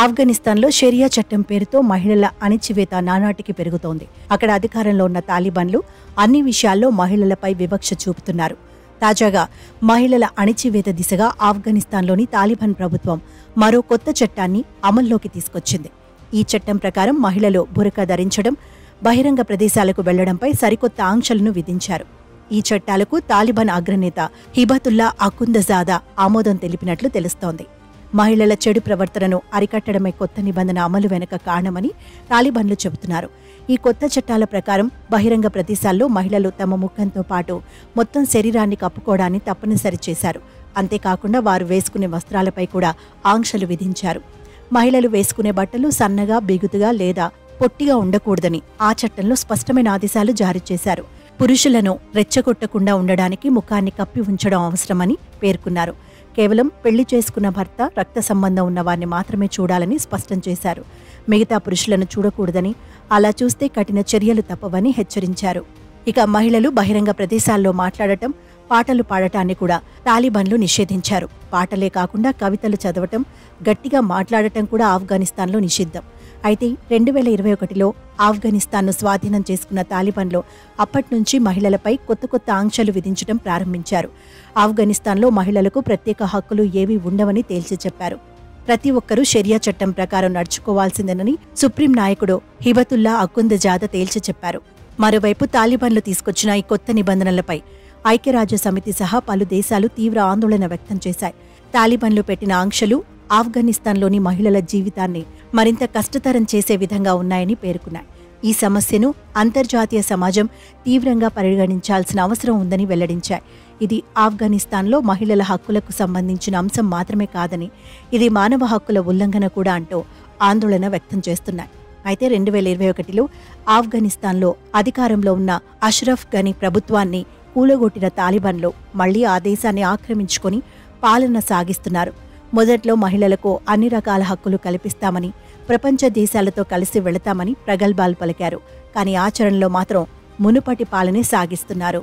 ఆఫ్ఘనిస్తాన్లో షరియా చట్టం పేరుతో మహిళల అణిచివేత నానాటికి పెరుగుతోంది. అక్కడ అధికారంలో ఉన్న తాలిబాన్లు అన్ని విషయాల్లో మహిళలపై వివక్ష చూపుతున్నారు. తాజాగా మహిళల అణిచివేత దిశగా ఆఫ్ఘనిస్తాన్లోని తాలిబాన్ ప్రభుత్వం మరో కొత్త చట్టాన్ని అమల్లోకి తీసుకొచ్చింది. ఈ చట్టం ప్రకారం మహిళలు బురకా ధరించడం, బహిరంగ ప్రదేశాలకు వెళ్లడంపై సరికొత్త ఆంక్షలను విధించారు. ఈ చట్టాలకు తాలిబాన్ అగ్రనేత హిబతుల్లా అకుందజాదా ఆమోదం తెలిపినట్లు తెలుస్తోంది. మహిళల చెడు ప్రవర్తనను అరికట్టడమే కొత్త నిబంధన అమలు వెనుక కారణమని తాలిబాన్లు చెబుతున్నారు. ఈ కొత్త చట్టాల ప్రకారం బహిరంగ ప్రదేశాల్లో మహిళలు తమ ముఖంతో పాటు మొత్తం శరీరాన్ని కప్పుకోవడాన్ని తప్పనిసరి చేశారు. అంతేకాకుండా వారు వేసుకునే వస్త్రాలపై కూడా ఆంక్షలు విధించారు. మహిళలు వేసుకునే బట్టలు సన్నగా, బిగుతుగా లేదా పొట్టిగా ఉండకూడదని ఆ చట్టంలో స్పష్టమైన ఆదేశాలు జారీ చేశారు. పురుషులను రెచ్చగొట్టకుండా ఉండడానికి ముఖాన్ని కప్పి ఉంచడం అవసరమని పేర్కొన్నారు. కేవలం పెళ్లి చేసుకున్న భర్త, రక్త సంబంధం ఉన్న వారిని మాత్రమే చూడాలని స్పష్టం చేశారు. మిగతా పురుషులను చూడకూడదని, అలా చూస్తే కఠిన చర్యలు తప్పవని హెచ్చరించారు. ఇక మహిళలు బహిరంగ ప్రదేశాల్లో మాట్లాడటం, పాటలు పాడటాన్ని కూడా తాలిబాన్లు నిషేధించారు. పాటలే కాకుండా కవితలు చదవటం, గట్టిగా మాట్లాడటం కూడా ఆఫ్ఘనిస్తాన్లో నిషిద్ధం. అయితే 2021లో ఆఫ్ఘనిస్తాన్ను స్వాధీనం చేసుకున్న తాలిబాన్లు అప్పట్నుంచి మహిళలపై కొత్త కొత్త ఆంక్షలు విధించడం ప్రారంభించారు. ఆఫ్ఘనిస్తాన్లో మహిళలకు ప్రత్యేక హక్కులు ఏవీ ఉండవని తేల్చి చెప్పారు. ప్రతి ఒక్కరూ షరియా చట్టం ప్రకారం నడుచుకోవాల్సిందేనని సుప్రీం నాయకుడు హిబతుల్లా అకుందజాదా తేల్చి చెప్పారు. మరోవైపు తాలిబాన్లు తీసుకొచ్చిన ఈ కొత్త నిబంధనలపై ఐక్యరాజ్య సమితి సహా పలు దేశాలు తీవ్ర ఆందోళన వ్యక్తం చేశాయి. తాలిబాన్లు పెట్టిన ఆంక్షలు ఆఫ్ఘనిస్తాన్లోని మహిళల జీవితాన్ని మరింత కష్టతరం చేసే విధంగా ఉన్నాయని పేర్కొన్నాయి. ఈ సమస్యను అంతర్జాతీయ సమాజం తీవ్రంగా పరిగణించాల్సిన అవసరం ఉందని వెల్లడించాయి. ఇది ఆఫ్ఘనిస్తాన్లో మహిళల హక్కులకు సంబంధించిన అంశం మాత్రమే కాదని, ఇది మానవ హక్కుల ఉల్లంఘన కూడా అంటూ ఆందోళన వ్యక్తం చేస్తున్నాయి. అయితే 2021లో ఆఫ్ఘనిస్తాన్లో అధికారంలో ఉన్న అష్రఫ్ గనీ ప్రభుత్వాన్ని కూలగొట్టిన తాలిబాన్లు మళ్లీ ఆ దేశాన్ని ఆక్రమించుకొని పాలన సాగిస్తున్నారు. మొదట్లో మహిళలకు అన్ని రకాల హక్కులు కల్పిస్తామని, ప్రపంచ దేశాలతో కలిసి వెళతామని ప్రగల్భాలు పలికారు. కానీ ఆచరణలో మాత్రం మునుపటి పాలనే సాగిస్తున్నారు.